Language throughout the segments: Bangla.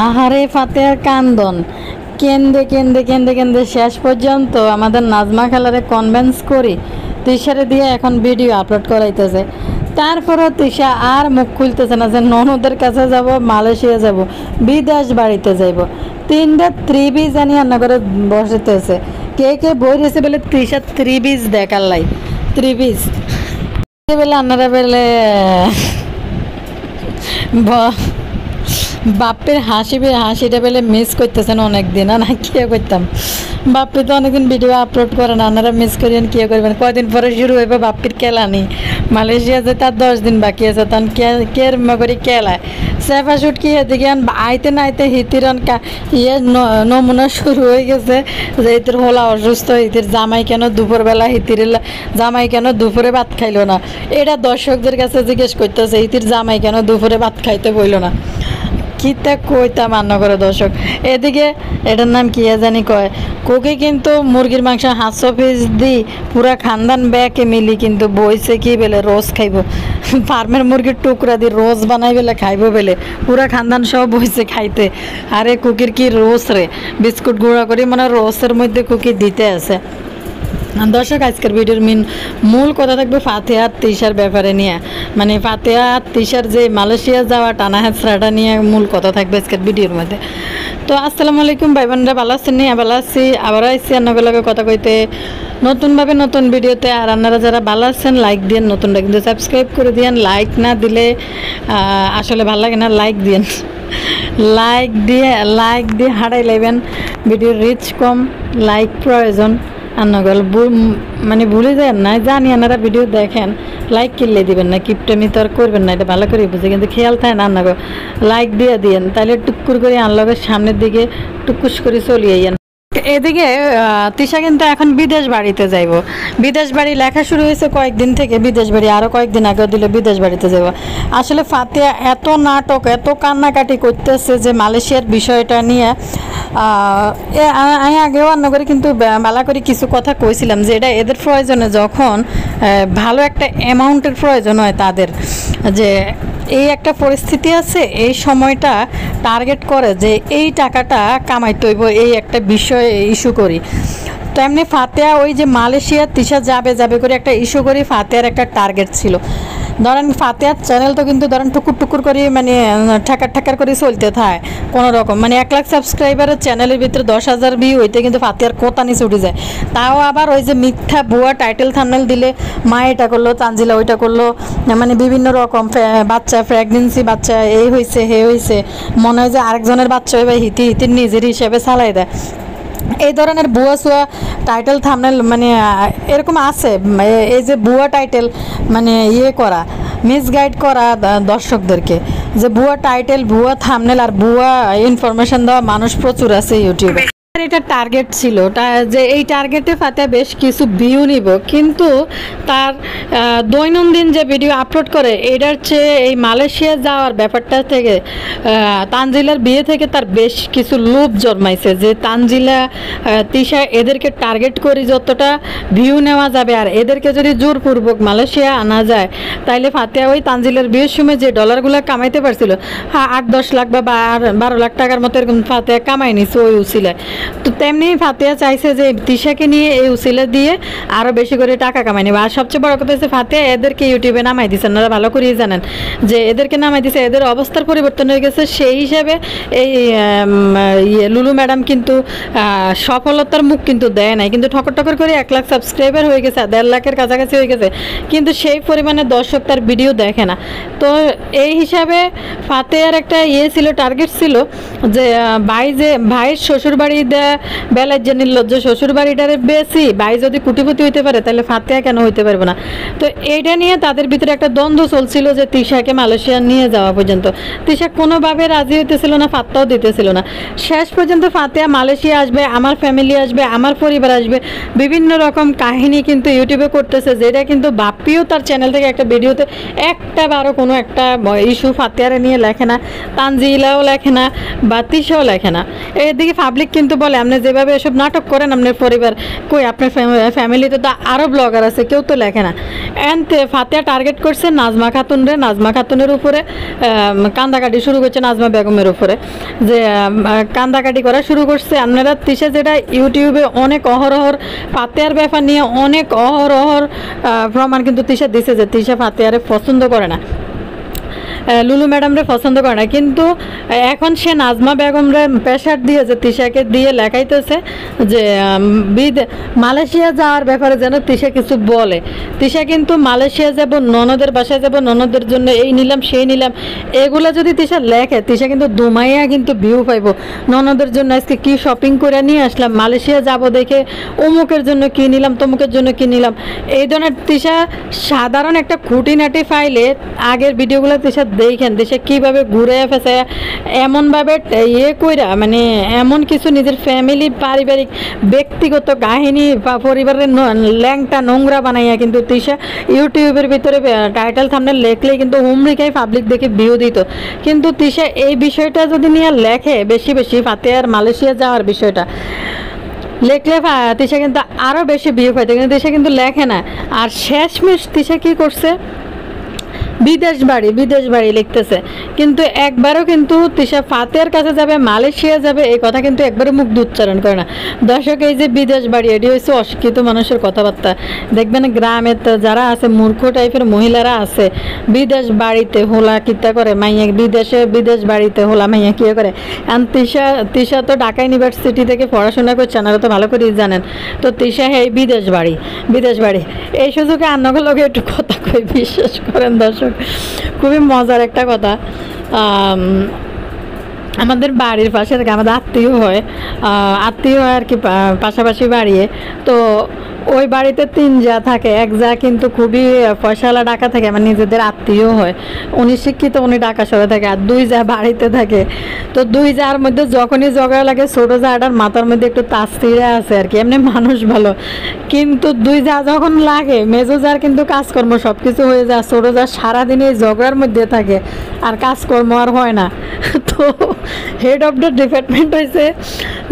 আহারে ফাতেহার কান্দন কেন্দে কেন্দে কেন্দে কেন্দে শেষ পর্যন্ত আমাদের নাজমা খালারে কনভিন্স করি তিশারে দিয়ে এখন ভিডিও আপলোড করাইতেছে। তারপরও তিশা আর মুখ খুলতেছে না যে ননদের কাছে যাব, মালয়েশিয়া যাব, বিদেশ বাড়িতে যাইব। তিনটা ত্রিবিজ জানি রান্না করে বসেতেছে। কে কে বই রয়েছে বলে তিশা ত্রিবিজ দেখার লাই ত্রিবিজ বেলে আন্নারা বেলে বাপের হাসিটা পেলে মিস করতেছেন অনেক দিন। না কি করতাম, বাপ্পি তো অনেকদিন ভিডিও আপলোড করেন, আপনারা মিস করেন কি করবেন। কয়দিন পরে শুরু হইব বাপ্পির কেলানি। মালয়েশিয়া যে তার 10 দিন বাকি আছে, তখন কে করি কেলায় সেফা শুট কি এদিকে আইতে না আইতে হিতিরন নমুনা শুরু হয়ে গেছে যে হিতির হোলা অসুস্থ, হিতির জামাই কেন দুপুরবেলা হিতির জামাই কেন দুপুরে ভাত খাইলো না। এটা দর্শকদের কাছে জিজ্ঞেস করতেছে হিতির জামাই কেন দুপুরে ভাত খাইতে বইল না। কিতা কইতাম রান্না করে দর্শক। এদিকে এটার নাম কি জানি কয় কোকে কিন্তু মুরগির মাংস 500 পিস দি পুরা খানদান ব্যাকে মিলি কিন্তু বইছে কি বেলে রোজ খাইব, ফার্মের মুরগির টুকরা দিয়ে রোজ বানাই বেলে খাইব বেলে পুরা খানদান সব বইছে খাইতে। আরে কুকির কি রোজ রে, বিস্কুট গুঁড়া করি মানে রোজের মধ্যে কুকি দিতে আছে। দর্শক আজকের ভিডিওর মূল কথা থাকবে ফাতেহা তিশার ব্যাপারে নিয়ে, মানে ফাতেহা তিশার যে মালয়েশিয়া যাওয়া টানা হেঁচড়াটা নিয়ে মূল কথা থাকবে আজকের ভিডিওর মধ্যে। তো আসসালামু আলাইকুম ভাই বোনরা, ভালো আছেন? নিয়ে ভালো আছি, আবার আইসি রান্নাগুলোকে কথা কইতে নতুনভাবে নতুন ভিডিওতে। আর আপনারা যারা ভালো আছেন লাইক দিন, নতুনটা কিন্তু সাবস্ক্রাইব করে দিন। লাইক না দিলে আসলে ভালো লাগে না, লাইক দিন। লাইক দিয়ে হারাই লাইবেন, ভিডিওর রিচ কম, লাইক প্রয়োজন। আন্নাগল মানে ভুলে যায় না, জানি আপনারা ভিডিও দেখেন, লাইক কিনলে দিবেন না, কিপটামি তো আর করবেন না, এটা ভালো করে বুঝে, কিন্তু খেয়াল থাকে না আন্নাগল লাইক দিয়ে দিয়েন, তাহলে টুকুর করে আনলগের সামনের দিকে টুকুস করে চলিয়ে যান। এদিকে তিশা কিন্তু এখন বিদেশ বাড়িতে যাইব। বিদেশ বাড়ি লেখা শুরু হয়েছে কয়েকদিন থেকে, বিদেশ বাড়ি আরও কয়েকদিন আগেও দিল বিদেশ বাড়িতে যাব। আসলে ফাতেহা এত নাটক এত কান্নাকাটি করতেছে যে মালয়েশিয়ার বিষয়টা নিয়ে আমি আগেও রান্না করে কিন্তু বালা করে কিছু কথা কইছিলাম যে এটা এদের প্রয়োজনে যখন ভালো একটা অ্যামাউন্টের প্রয়োজন হয় তাদের, যে এই একটা পরিস্থিতি আছে এই সময়টা টার্গেট করে যে এই টাকাটা কামাইতে হইব, এই একটা বিষয় ইস্যু করি। তো এমনি ফাতেহা ওই যে মালয়েশিয়া তিশা যাবে করে একটা ইস্যু করি, ফাতেহার একটা টার্গেট ছিল। ধরেন ফাতেহার চ্যানেল তো কিন্তু ধরেন টুকুর করে মানে ঠাকার করে চলতে থাকে কোনো রকম, মানে 1 লাখ সাবস্ক্রাইবারের চ্যানেলের ভিতরে 10,000 ভিউ হইতে কিন্তু ফাতেহার কোতানি ছুটি যায়। তাও আবার ওই যে মিথ্যা ভুয়া টাইটেল থাম্বনেল দিলে মা এটা করলো, তানজিলা ওইটা করলো, মানে বিভিন্ন রকম বাচ্চা প্রেগনেন্সি বাচ্চা এই হয়েছে হে হয়েছে, মনে হয় যে আরেকজনের বাচ্চা হয়ে বা হিতির নিজের হিসেবে চালাই দেয়। এই ধরনের ভুয়া সুয়া টাইটেল থাম্বনেল মানে এরকম আছে, এই যে ভুয়া টাইটেল মানে করা, মিসগাইড করা দর্শকদেরকে, যে ভুয়া টাইটেল ভুয়া থাম্বনেল আর ভুয়া ইনফরমেশন দেওয়া মানুষ প্রচুর আছে ইউটিউবে। এটা টার্গেট ছিল যে এই টার্গেটে ফাতেহা বেশ কিছু ভিউ নিব, কিন্তু তার দৈনন্দিন যে ভিডিও আপলোড করে এটার চেয়ে এই মালয়েশিয়া যাওয়ার ব্যাপারটা থেকে তানজিলার বিয়ে থেকে তার বেশ কিছু লোভ জন্মাইছে যে তানজিলা তিশা এদেরকে টার্গেট করি যতটা ভিউ নেওয়া যাবে, আর এদেরকে যদি জোরপূর্বক মালয়েশিয়া আনা যায় তাইলে ফাতেহা ওই তানজিলার বিয়ের সময় যে ডলারগুলো কামাইতে পারছিল 8-10 লাখ বা 12 লাখ টাকার মতো এরকম ফাতেহা কামাই নিছে ওই উসিলায়। তো তেমনি ফাতেহা চাইছে যে তিশাকে নিয়ে এই উসিলা দিয়ে আরও বেশি করে টাকা কামাই নেবে। আর সবচেয়ে বড় কথা হচ্ছে ফাতেহা এদেরকে ইউটিউবে নামাই দিচ্ছে, আপনারা ভালো করেই জানেন যে এদেরকে নামাই দিচ্ছে, এদের অবস্থার পরিবর্তন হয়ে গেছে। সেই হিসাবে এই লুলু ম্যাডাম কিন্তু সফলতার মুখ কিন্তু দেয় নাই, কিন্তু ঠকর করে 1 লাখ সাবস্ক্রাইবার হয়ে গেছে, 1.5 লাখের কাছাকাছি হয়ে গেছে, কিন্তু সেই পরিমাণে দর্শক তার ভিডিও দেখে না। তো এই হিসাবে ফাতেহার একটা ছিল, টার্গেট ছিল যে ভাইয়ের শ্বশুরবাড়ি বেলায় যে নির্লজ্জ শ্বশুরবাড়িটারে বেশি ভাই যদি কুটিপতি হইতে পারে তাহলে ফাতেহা কেন হইতে পারবে না। তো এইটা নিয়ে তাদের ভিতরে একটা দ্বন্দ্ব চলছিল যে তিশাকে মালয়েশিয়া নিয়ে যাওয়া পর্যন্ত। তিশা কোনোভাবে রাজি হইতেছিল না, পাত্তাও দিতেছিল না। শেষ পর্যন্ত ফাতেহা মালয়েশিয়া আসবে, আমার ফ্যামিলি আসবে, আমার পরিবার আসবে, বিভিন্ন রকম কাহিনী কিন্তু ইউটিউবে করতেছে, যেটা কিন্তু বাপ্পিও তার চ্যানেল থেকে একটা ভিডিওতে একটা বারো কোনো একটা ইস্যু ফাতেহারে নিয়ে লেখে না, তানজিলাও লেখে না বা তিশাও লেখে না। এদিকে পাবলিক কিন্তু বলে আপনি যেভাবে এসব নাটক করেন আপনার পরিবার কই, আপনার ফ্যামিলিতে তো আরও ব্লগার আছে, কেউ তো লেখে না। এনতে ফাতেহা টার্গেট করছে নাজমা খাতুনরে, নাজমা খাতুনের উপরে কান্দাকাটি শুরু করছে, নাজমা বেগমের উপরে যে কান্দাকাটি করা শুরু করছে। আপনারা তিশা যেটা ইউটিউবে অনেক অহরহর ফাতেহার ব্যাপার নিয়ে অনেক অহরহর প্রমাণ কিন্তু তিশা দিছে যে তিশা ফাতেহারে পছন্দ করে না, লুলু ম্যাডামরে পছন্দ করে না, কিন্তু এখন সে নাজমা বেগমরে প্রেশার দিয়ে যে তিশাকে দিয়ে লেখাইতেছে যে মালয়েশিয়া যাওয়ার ব্যাপারে যেন তিশা কিছু বলে। তিশা কিন্তু মালয়েশিয়া যাব, ননদের বাসায় যাব, ননদের জন্য এই নিলাম সেই নিলাম, এগুলো যদি তিশা লেখে তিশা কিন্তু দুমাইয়া কিন্তু ভিউ পাইব। ননদের জন্য আজকে কি শপিং করে নিয়ে আসলাম, মালয়েশিয়া যাব দেখে অমুকের জন্য কি নিলাম, তমুকের জন্য কি নিলাম, এই ধরনের তিশা সাধারণ একটা খুঁটিনাটি ফাইলে আগের ভিডিওগুলো তিশা দেখেন দেশে কীভাবে ঘুরে ফেসে এমনভাবে ইয়ে কইরা, মানে এমন কিছু নিজের ফ্যামিলি পারিবারিক ব্যক্তিগত কাহিনী বা পরিবারের ল্যাংটা নোংরা বানাইয়া কিন্তু তিশা ইউটিউবের ভিতরে টাইটেল থাম্বনেল লেখলেই কিন্তু হুমরিকাই পাবলিক দেখে ভিউ দিত। কিন্তু তিশা এই বিষয়টা যদি নিয়ে লেখে বেশি বেশি ফাতেহার মালয়েশিয়া যাওয়ার বিষয়টা লেখলে তিশা কিন্তু আরও বেশি ভিউ পাইতো, কিন্তু তিশা কিন্তু লেখে না। আর শেষমেশ তিশা কী করছে, বিদেশ বাড়ি লিখতেছে, কিন্তু একবারও কিন্তু তিশা ফাতেহার কাছে যাবে, মালয়েশিয়া যাবে এই কথা কিন্তু একবারও মুখ দিয়ে উচ্চারণ করে না। দর্শক, এই যে বিদেশ বাড়ি এটি হচ্ছে অশিক্ষিত মানুষের কথাবার্তা। দেখবেন গ্রামে যারা আছে মূর্খ টাইপের মহিলারা আছে, বিদেশ বাড়িতে হোলা কিতা করে মাইয়া, বিদেশ বাড়িতে হোলা মাইয়া কী করে। অ্যান্ড তিশা তো ঢাকা ইউনিভার্সিটি থেকে পড়াশোনা করছে, আপনারা তো ভালো করেই জানেন। তো তিশা এই বিদেশ বাড়ি এই সুযোগে আন্নগুলোকে একটু কথা কই, বিশ্বাস করেন দর্শক খুবই মজার একটা কথা। আমাদের বাড়ির পাশে থেকে আমাদের আত্মীয় হয় আর কি, পাশাপাশি বাড়িয়ে। তো ওই বাড়িতে 3 যা থাকে, এক যা কিন্তু খুবই পয়সাওয়ালা ঢাকা থাকে, আমার নিজেদের আত্মীয় হয়, উনি শিক্ষিত, উনি ঢাকা শহরে থাকে, আর 2 যা বাড়িতে থাকে। তো 2 যার মধ্যে যখনই ঝগড়া লাগে ছোটো যাটার মাথার মধ্যে একটু তাস্তিরে আছে আর কি, এমনি মানুষ ভালো, কিন্তু 2 যা যখন লাগে মেজো যার কিন্তু কাজকর্ম সব কিছু হয়ে যায়, ছোটো যা সারাদিন এই ঝগড়ার মধ্যে থাকে আর কাজকর্ম আর হয় না। তো হেড অফ দ্য ডিপার্টমেন্ট হয়েছে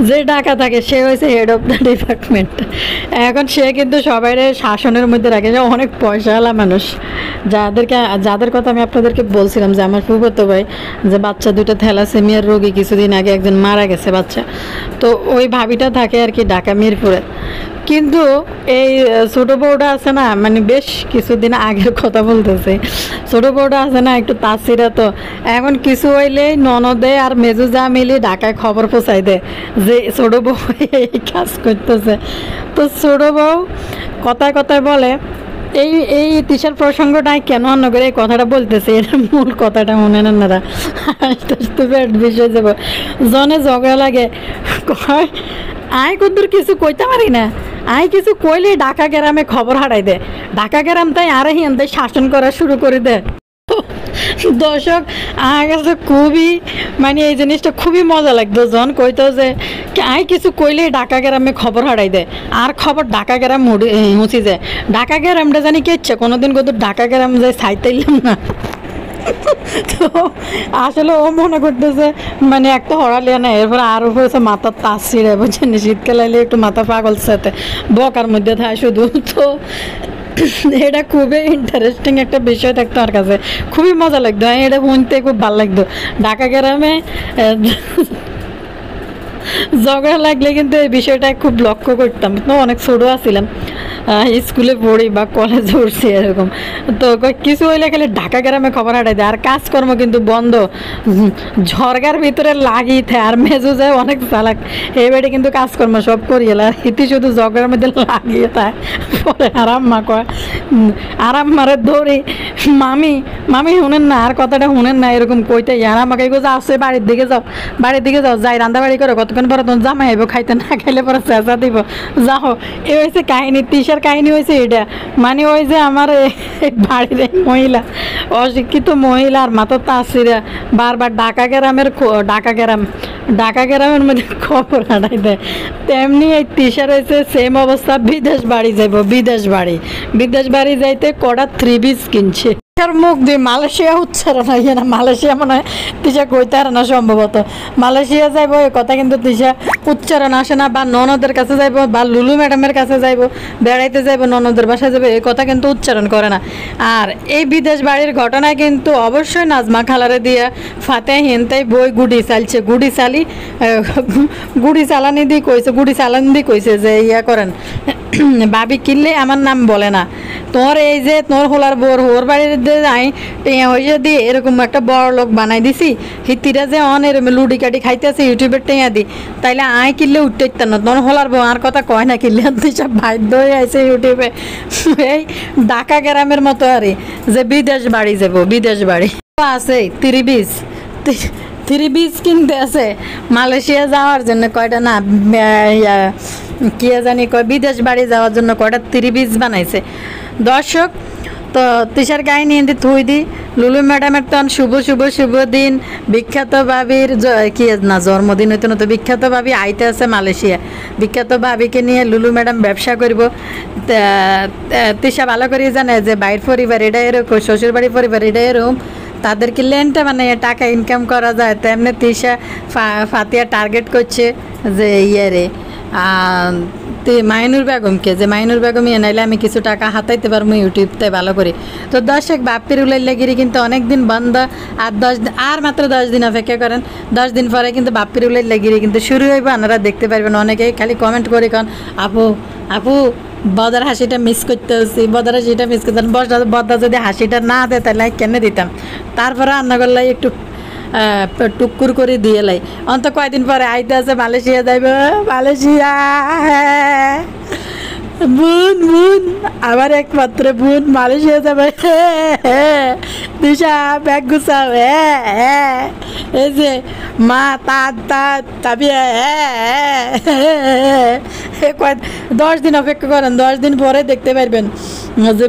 যে ঢাকা থাকে, সে হয়েছে হেড অফ দ্য ডিপার্টমেন্ট। এখন সে কিন্তু সবাই শাসনের মধ্যে রাখে, যে অনেক পয়সাওয়ালা মানুষ, যাদের কথা আমি আপনাদেরকে বলছিলাম যে আমার ফুফাতো ভাই যে বাচ্চা 2টা থ্যালাসেমিয়ার রোগী, কিছুদিন আগে একজন মারা গেছে বাচ্চা, তো ওই ভাবিটা থাকে আর কি ঢাকা মিরপুরে। কিন্তু এই ছোটো বউটা আছে না, মানে বেশ কিছুদিন আগের কথা বলতেছে, ছোটো বউটা আছে না একটু তাসিরা, তো এখন কিছু হইলেই ননদে আর মেজু যা মিলি ঢাকায় খবর পৌঁছাই দেয় যে ছোটো বউ এই কাজ করতেছে। তো ছোটো বউ কথায় কথায় বলে, এই তিশার প্রসঙ্গটাই কেন অন্য করে এই কথাটা বলতেছে, এর মূল কথাটা মনে নেন না, বিষয় যাব জনে ঝগড়া লাগে, আয় কদ্দুর কিছু কইতে পারি না, আয় কিছু কইলে ঢাকা গ্রামে খবর হারাই দেয়, ঢাকা গ্রাম তাই আর হিয়ান তাই শাসন করা শুরু করে দেয়। দর্শক, আমার কাছে খুবই মানে এই জিনিসটা খুবই মজা লাগতো, যখন কইতো যে আয় কিছু কইলে ঢাকা গ্রামে খবর হারাই দেয়, আর খবর ঢাকা গ্রাম মুছি যায়। ঢাকা গ্রামটা জানি কে ইচ্ছে কোনোদিন কত ঢাকা গ্রাম যায় সাইতাইলাম না। তো আসলে ও মনে করতেছে মানে একটা হরালিয়া না, এরপর আরও হয়েছে মাথার তাস ছিঁড়ে, বুঝছেন, শীতকাল এলে একটু মাথা পাগল সাথে বকার মধ্যে থাকে শুধু। তো এটা খুবই ইন্টারেস্টিং একটা বিষয় থাকতো আমার কাছে, খুবই মজা লাগতো, এটা শুনতে খুব ভালো লাগতো। ঢাকা গ্রামে ঝগড়া লাগলে কিন্তু এই বিষয়টা খুব লক্ষ্য করতাম, তো অনেক ছোটো আসছিলাম, স্কুলে পড়ি বা কলেজে উঠছি এরকম। তো কিছু হইলে খালি ঢাকা গ্রামে খবর হাঁটাই দেয়, আর কাজকর্ম কিন্তু বন্ধ, ঝরগার ভিতরে লাগিয়ে থাকে। আর মেজু যায় অনেক চালাক, এই বেড়ে কিন্তু কাজকর্ম সব করিয়ে আর হিতি শুধু ঝগড়ার মধ্যে লাগিয়ে থাকে। পরে আরাম্মা কয়, আরাম্মারে দৌড়ি মামি শুনেন না, আর কথাটা শুনেন না, এরকম কইতে আরাম্মাকে যা আসছে বাড়ির দিকে যাও যাই রান্না বাড়ি করো, কতক্ষণ পরে তখন জামাই আইব, খাইতে না খাইলে পরে চেঁচা দিব, যাও। এই হয়েছে কাহিনী, তিশার কাহিনী হয়েছে এটা, মানে ওই যে আমার বাড়ির মহিলা, অশিক্ষিত মহিলা আর মাথা তাসিরা বারবার ঢাকা গ্রামের মধ্যে খবর হাঁটাই দেয়। তেমনি এই তিশার হয়েছে সেম অবস্থা, বিদেশ বাড়ি যাইতে কটা 3 পিস কিনছে। মুখ দিয়ে মালয়েশিয়া উচ্চারণ হয় না, মালয়েশিয়া মনে হয় তিশা কইতে আর না সম্ভবত। মালয়েশিয়া যাইবো এ কথা কিন্তু তিশা উচ্চারণ আসে না, বা ননদের কাছে যাইবো বা লুলু ম্যাডামের কাছে যাইবো, বেড়াইতে যাইবো, ননদের বাসায় যাবে, এই কথা কিন্তু উচ্চারণ করে না। আর এই বিদেশ বাড়ির ঘটনায় কিন্তু অবশ্যই নাজমা খালারে দিয়া ফাতে হিনতাই বই গুড়ি চালছে, গুড়ি চালানি দিয়ে কইছে, গুড়ি চালানি দিয়ে কইছে যে ইয়া করেন ভাবি কিনলে আমার নাম বলে না, তোর এই যে তোর হোলার বোর হোর বাড়িতে যাই টিয়া হইয়া দিয়ে এরকম একটা বড় লোক বানাই দিছি, হিতিরা যে এরম লুডি কাটি খাইতেছে ইউটিউবের টিয়া দি, তাইলে আয় কিনলে উঠতে ইত্যান না, তোর হোলার বউ আর কথা কয় না কিনলে তুই সব বাধ্য হয়ে আছে ইউটিউবে এই ঢাকা গ্রামের মতো আরে যে বিদেশ বাড়ি যাবো, বিদেশ বাড়ি আছে থ্রি বিচ কিনতে আছে মালয়েশিয়া যাওয়ার জন্য কয়টা না কি জানি কয় বিদেশ বাড়ি যাওয়ার জন্য কয়টা থ্রি বিচ বানাইছে। দর্শক তো তিশার গায়ে নিয়ে থুই দি লুলু ম্যাডামের তখন শুভ দিন, বিখ্যাত ভাবির কি না জন্মদিন হইতো না, তো বিখ্যাত ভাবি আইতে আছে মালয়েশিয়া, বিখ্যাত ভাবিকে নিয়ে লুলু ম্যাডাম ব্যবসা করব। তিশা ভালো করে জানে যে বাইর পরিবার এটা এরকম, শ্বশুর বাড়ির পরিবার এটা এরকম, তাদেরকে লেনটা মানে টাকা ইনকাম করা যায়, তেমনি তিশা ফাতিয়া টার্গেট করছে যে ইয়েরে মাইনুর বেগমকে, যে মাইনুর বেগম নাইলে আমি কিছু টাকা হাতাইতে পারবো ইউটিউবতে ভালো করে। তো দর্শক বাপ্পির উলাইলাগিরি কিন্তু অনেক দিন বন্ধ, আর মাত্র 10 দিন অপেক্ষা করেন, 10 দিন পরে কিন্তু বাপ্পির উলাইলাগিরি কিন্তু শুরু হইব, আপনারা দেখতে পারবেন। অনেকেই খালি কমেন্ট করে কন আপু বদার হাসিটা মিস করতে হচ্ছি, বদার হাসিটা মিস করতেন, বদা যদি হাসিটা না দেয় তাহলে কেন দিতাম, তারপরে রান্না করলে একটু টুকুর করে দিয়ে লাই। অন্ত কয়দিন পরে আইতে আছে মালয়েশিয়া যাইব, মালয়েশিয়া বুন আমার একমাত্র বুন মালয়েশিয়া যাবে, দিশা ব্যাগ গুছাও, এই যে মা তাবি 10 দিন অপেক্ষা করেন, 10 দিন পরে দেখতে পারবেন যে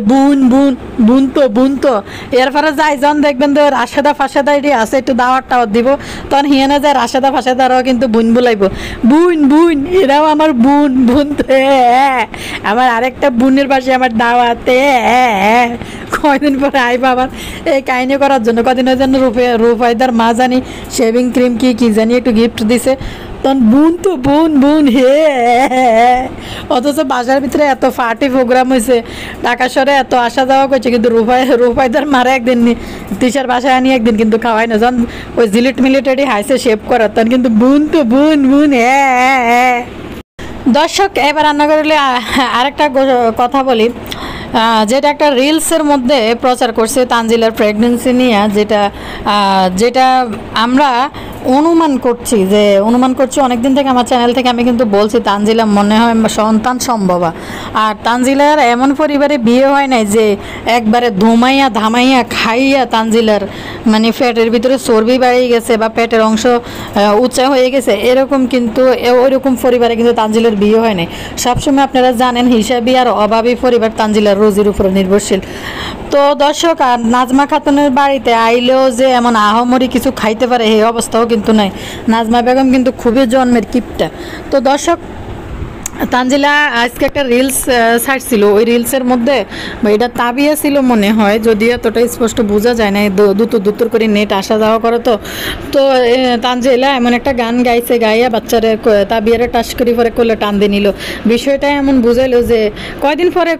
বুন তো এরপরে যাই যখন দেখবেন তো রাশেদা ফাঁসেদা এটি আছে, একটু দাওয়াত দিব, তখন হিয়ে না যায় রাশেদা ফাঁসেদারাও কিন্তু বুন বুলাইব, বুন এরাও আমার বুন তো আমার আরেকটা বুনের পাশে আমার দাওয়াতে কয়দিন পরে আইবা আবার এই কাহিনী করার জন্য। কদিন ওই জন্য রূপাইদার মা জানি শেভিং ক্রিম কি জানি একটু গিফট দিছে, তখন বুন হে, অথচ বাসার ভিতরে এত পার্টি প্রোগ্রাম হয়েছে, ঢাকা শহরে এত আসা যাওয়া করছে, কিন্তু রূপাইদার মারা একদিন তিশার বাসায় আনি একদিন কিন্তু খাওয়াই না, যখন ওই মিলিটারি হাইসে শেভ করার তখন কিন্তু বুন হে। দর্শক এবার রান্না করলে আরেকটা কথা বলি, যেটা একটা রিলসের মধ্যে প্রচার করছে তানজিলার প্রেগনেন্সি নিয়ে, যেটা আমরা অনুমান করছি অনেকদিন থেকে আমার চ্যানেল থেকে আমি কিন্তু বলছি তানজিলা মনে হয় সন্তান সম্ভবা। আর তানজিলার এমন পরিবারে বিয়ে হয় নাই যে একবারে ধামাইয়া খাইয়া তানজিলার মানে পেটের ভিতরে চর্বি বাড়িয়ে গেছে বা পেটের অংশ উঁচা হয়ে গেছে, এরকম কিন্তু ওইরকম পরিবারে কিন্তু তানজিলার বিয়ে হয় নাই। সবসময় আপনারা জানেন হিসাবি আর অভাবী পরিবার তানজিলার রোজির উপরে নির্ভরশীল। তো দর্শক আর নাজমা খাতুনের বাড়িতে আইলেও যে এমন আহামরি কিছু খাইতে পারে এই অবস্থাও কিন্তু নাই, নাজমা বেগম কিন্তু খুবই জন্মের কিপটা। তো দর্শক তানজিলা আজকে একটা রিলস ছাড়ছিল, ওই রিলসের মধ্যে এটা তাবিয়া ছিল মনে হয়, যদিও এতটা স্পষ্ট বোঝা যায় না, দুতর করে নেট আসা যাওয়া করে। তো তানজিলা এমন একটা গান গাইছে, গাইয়া বাচ্চারে তাবিয়ারে টাচ করি পরে করলে টান দিয়ে নিল। বিষয়টা এমন বুঝাইলো যে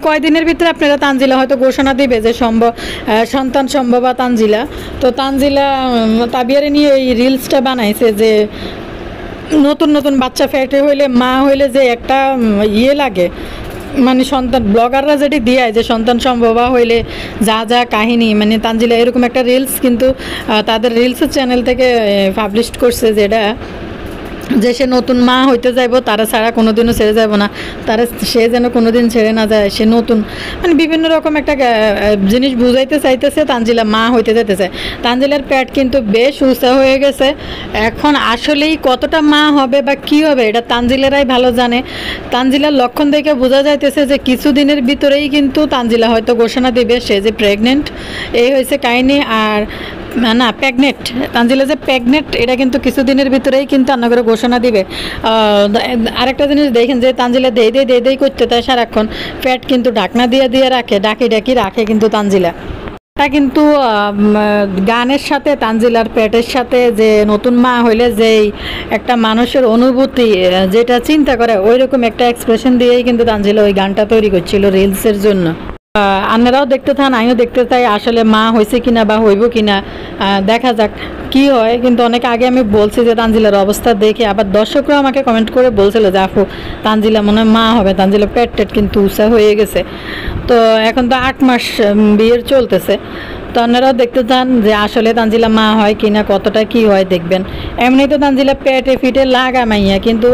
কয়দিনের ভিতরে আপনারা তানজিলা হয়তো ঘোষণা দিবে যে সন্তান সম্ভবা তানজিলা। তো তানজিলা তাবিয়ারে নিয়ে এই রিলসটা বানাইছে যে নতুন বাচ্চা ফেটে হইলে মা হইলে যে একটা লাগে, মানে সন্তান ব্লগাররা যেটি দিয়ে যে সন্তান সম্ভবা হইলে যা কাহিনী, মানে তানজিলা এরকম একটা রিলস কিন্তু তাদের রিলসের চ্যানেল থেকে পাবলিশ করছে, যেটা যে সে নতুন মা হইতে যাইব, তারা ছাড়া কোনোদিনও ছেড়ে যাব না, সে যেন কোনোদিন ছেড়ে না যায়, সে নতুন মানে বিভিন্ন রকম একটা জিনিস বুঝাইতে চাইতেছে। তানজিলা মা হইতে যেতেছে, তানজিলার পেট কিন্তু বেশ উঁচা হয়ে গেছে, এখন আসলেই কতটা মা হবে বা কি হবে এটা তানজিলারাই ভালো জানে। তানজিলার লক্ষণ দেখে বোঝা যাইতেছে যে কিছুদিনের ভিতরেই কিন্তু তানজিলা হয়তো ঘোষণা দিবে সে যে প্রেগনেন্ট, এই হয়েছে কাহিনী। আর না প্রেগনেন্ট, তানজিলা যে প্রেগনেন্ট এটা কিন্তু কিছুদিনের ভিতরেই কিন্তু রান্নাঘরে ঘোষণা দিবে। আরেকটা জিনিস দেখেন যে তানজিলা দেই করতে তাই সারাক্ষণ পেট কিন্তু ঢাকনা দিয়ে রাখে, ডাকি রাখে কিন্তু তানজিলা। এটা কিন্তু গানের সাথে তানজিলার পেটের সাথে যে নতুন মা হইলে যেই একটা মানুষের অনুভূতি যেটা চিন্তা করে ওই রকম একটা এক্সপ্রেশন দিয়েই কিন্তু তানজিলা ওই গানটা তৈরি করছিল রিলসের জন্য। আপনারাও দেখতে থান, আমিও দেখতে চাই আসলে মা হয়েছে কিনা বা হইব কিনা, দেখা যাক কি হয়। কিন্তু অনেক আগে আমি বলছি যে তানজিলার অবস্থা দেখে আবার দর্শকরা আমাকে কমেন্ট করে বলছিল যে আপু তানজিলা মনে হয় মা হবে, তানজিলা পেট টেট কিন্তু উঁচা হয়ে গেছে। তো এখন তো 8 মাস বিয়ের চলতেছে, তো আপনারাও দেখতে চান যে আসলে তানজিলা মা হয় কিনা, কতটা কি হয় দেখবেন। এমনি তো তানজিলা পেটে ফিটে লাগা মাইয়া, কিন্তু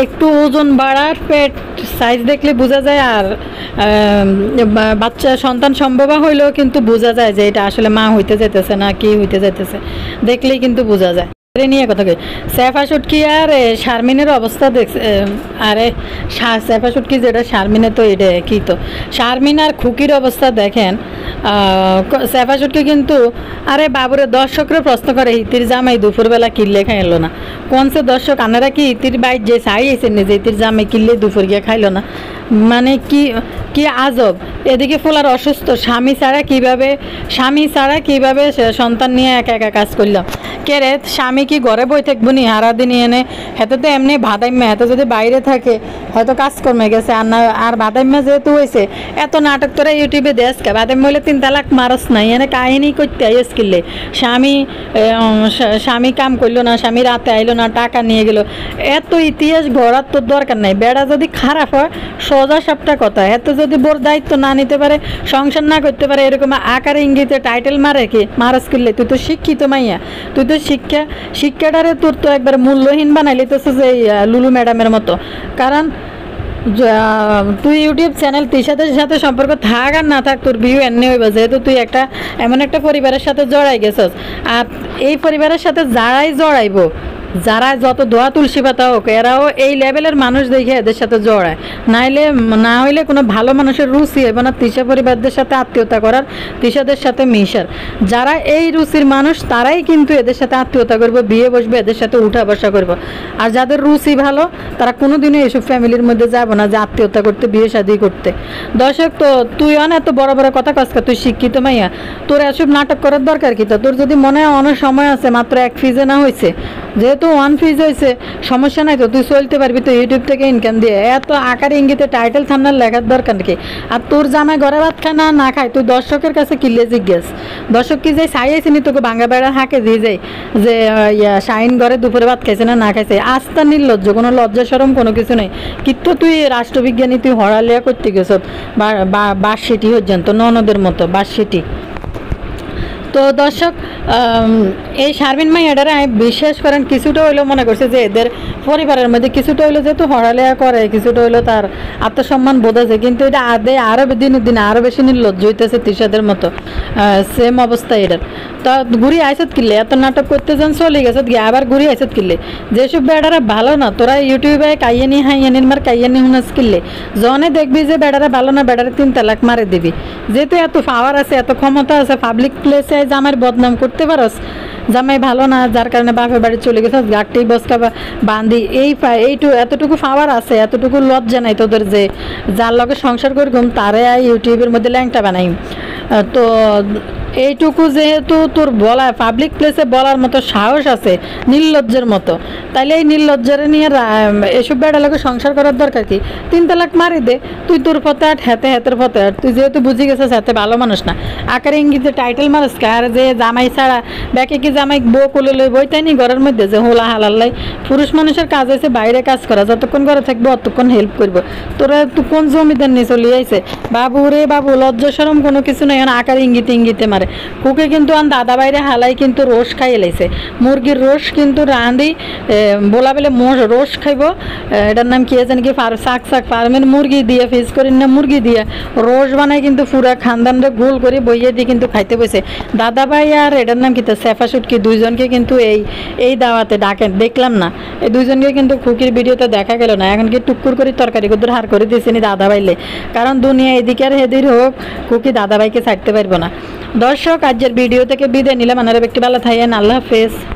একটু ওজন বাড়ার পেট সাইজ দেখলে বোঝা যায়, আর বাচ্চা সন্তান সম্ভবা হইলেও কিন্তু বোঝা যায় যে এটা আসলে মা হইতে যাইতেছে না কি হইতে যাইতেছে, দেখলেই কিন্তু বোঝা যায়। নিয়ে কথা কই, সেফা শুটকি আর শারমিনের অবস্থা দেখছে। আরে সেফা শুটকি যেটা, শারমিনে তো এটা কি, তো শারমিন আর খুকির অবস্থা দেখেন। সেফা শুটকি কিন্তু আরে বাবুরে দর্শকরা প্রশ্ন করে ইতির জামাই দুপুরবেলা কিনলে খাইলো না। কোন সে দর্শক আনারা কি ইতির বাইর যে চাই এসে যে ইতির জামাই কিনলে দুপুর গিয়ে খাইলো না, মানে কি কি আজব। এদিকে ফোলার অসুস্থ, স্বামী ছাড়া কিভাবে সন্তান নিয়ে একা একা কাজ করলাম। কে রে স্বামী কি ঘরে বই থাকবো নি সারাদিন এনে, হেতে তো এমনি ভাদাইম্যা, হেতে যদি বাইরে থাকে হয়তো কাজকর্মে গেছে। আর না আর ভাদাইম্যা যেহেতু হয়েছে, এত নাটক তোরা ইউটিউবে দেশ কে ভাদাইম্যা হইলে 3 তালাক মারস নাই, এনে কাহিনী করতে আইস কিনলে স্বামী কাম করলো না, স্বামী রাতে আইলো না, টাকা নিয়ে গেল, এত ইতিহাস গড়ার তোর দরকার নাই। বেড়া যদি খারাপ হয় সোজা সাপটা কথা, এত যদি বোর দায়িত্ব না নিতে পারে, সংসার না করতে পারে, এরকম আকারে ইঙ্গিতে টাইটেল মারে কি মারাস কিনলে, তুই তো শিক্ষিত মাইয়া, তুই তো শিক্ষাটারে তোর তো একবার মূল্যহীন বানাইলি তো যে লুলু ম্যাডামের মতো। কারণ তুই ইউটিউব চ্যানেল তিশাদের সাথে সম্পর্ক থাক আর না থাক, তোর ভিউ এমনি হইব, যেহেতু তুই এমন একটা পরিবারের সাথে জড়াই গেছস। আর এই পরিবারের সাথে যারাই জড়াইব, যারা যত দোয়া তুলসী পাতা হোক, এরাও এই লেভেলের মানুষ দেখে এদের সাথে জড়ায়, না হইলে কোনো ভালো মানুষের রুচি হবে না তিশা পরিবারদের সাথে আত্মীয়তা করার, তিশাদের সাথে মিশার। যারা এই রুচির মানুষ তারাই কিন্তু এদের সাথে আত্মীয়তা করবো, বিয়ে বসবে, এদের সাথে উঠা বসা করবো। আর যাদের রুচি ভালো তারা কোনোদিনও এসব ফ্যামিলির মধ্যে যাবো না যে আত্মীয়তা করতে, বিয়ে শাদী করতে। দর্শক, তো তুই এত বড় বড় কথা কসকা, তুই শিক্ষিত মাইয়া, তোর এসব নাটক করার দরকার কি? তোর যদি মনে হয় অনেক সময় আছে, মাত্র 1 ফিজে না হয়েছে, যেহেতু 1 ফিজ হয়েছে সমস্যা নাই, তো তুই চলতে পারবি তো ইউটিউব থেকে ইনকাম দিয়ে। এত আকার ইঙ্গিতে টাইটেল থামনার লেখার দরকার কি? আর তোর জামাই ঘরে ভাত খায় না খায়, তুই দর্শকের কাছে কিনলে জিজ্ঞেস। দর্শক কি যাই চাইছিনি তোকে ভাঙা বেড়া হাঁকে দিয়ে যায় যে শাহিন ঘরে দুপুরে ভাত খাইছে না খাইছে, আস্থা নির্লজ্জ, কোনো লজ্জা সরম কোনো কিছু নেই। কিন্তু তুই রাষ্ট্রবিজ্ঞানী, তুই হরালিয়া করতে গেছ বাসিটি হচ্ছেন তো ননদের মতো বাসিটি। তো দর্শক, এই শারমিন মাইয়াটারে আমি বিশ্বাস করেন কিছুটা হইলেও মনে করছে যে এদের পরিবারের মধ্যে কিছুটা হইলো যেহেতু হড়ালেয়া করে, কিছুটা হইলো তার আত্মসম্মান বোধ আছে, কিন্তু এটা আরও দিনের দিন আরও বেশি নির্লজ্জ হইতেছে তিশাদের মতো। সেম অবস্থা এটার। তো ঘুরি আইসত কিনলে, এত নাটক করতে যান চলে গেছে গিয়ে আবার ঘুরি আইসত কিনলে। যেসব বেড়ারা ভালো না, তোরা ইউটিউবে কাইয়ানি হাইয়ানির মার কাইয়ানি হুনাস কিনলে জনে দেখবি যে বেড়ারা ভালো না, বেড়ারে 3 তালাক মারে দিবি। যেহেতু এত পাওয়ার আছে, এত ক্ষমতা আছে, পাবলিক প্লেসে জামাইয়ের বদনাম করতে পারস, জামাই ভালো না যার কারণে বাপের বাড়ি চলে গেছে, গাড়টি বসকা বান্ধি, এতটুকু পাওয়ার আছে, এতটুকু লজ্জা নাই তোদের যে যার লগে সংসার করগুম তারে ইউটিউবের মধ্যে ল্যাংটা বানাই। তো এইটুকু যেহেতু তোর বলা পাবলিক প্লেসে বলার মতো সাহস আছে নির্লজ্জের মতো, তাইলে এই নির্লজ্জের নিয়ে এসব বেড়া লোকের সংসার করার দরকার কি? 3 তালাক মারি দে, তুই তোর পথে আট হাতের পথে আট। তুই যেহেতু বুঝি গেছিস হাতে ভালো মানুষ না, আকারে ইঙ্গিতে টাইটেল মারস আর যে জামাই ছাড়া ব্যাকে কি জামাই বউ কোলে লই বইতাই নি ঘরের মধ্যে যে হোলা হালাল্লাই। পুরুষ মানুষের কাজ হয়েছে বাইরে কাজ করা, যতক্ষণ ঘরে থাকবো অতক্ষণ হেল্প করবো। তোরা তুই কোন জমিদার নিয়ে চলে আইছে? বাবু রে বাবু, লজ্জা শরম কোনো কিছু নাই, আকারে ইঙ্গিতে মারে। কুকে কিন্তু দাদা বাইরে হালাই কিন্তু রোষ খাইয়ে লাইছে, মুরগির রোষ কিন্তু রাঁধি বলা বলে রোষ খাইব, এটার নাম কি জানি কি শাক ফার্মের মুরগি দিয়ে ফিস করি না, মুরগি দিয়ে রোষ বানাই কিন্তু পুরা খানদানরে গোল করে বইয়ে দিয়ে কিন্তু খাইতে বসে দাদা ভাই। আর এটার নাম কি তো সেফা শুটকি, দুইজনকে কিন্তু এই দাওয়াতে ডাকেন দেখলাম না, এই দুইজনকে কিন্তু খুকির ভিডিওতে দেখা গেল না। এখন কি টুকুর করে তরকারি কুদুর হার করে দিয়েছে নি দাদা ভাইলে, কারণ দুনিয়া এদিকে আর হেদির হোক, খুকি দাদা ভাইকে ছাড়তে পারবো না। দর্শক, আজকের ভিডিও থেকে বিদায় নিলাম। আপনারা একটু ভালো থাকেন, আল্লাহ হাফেজ।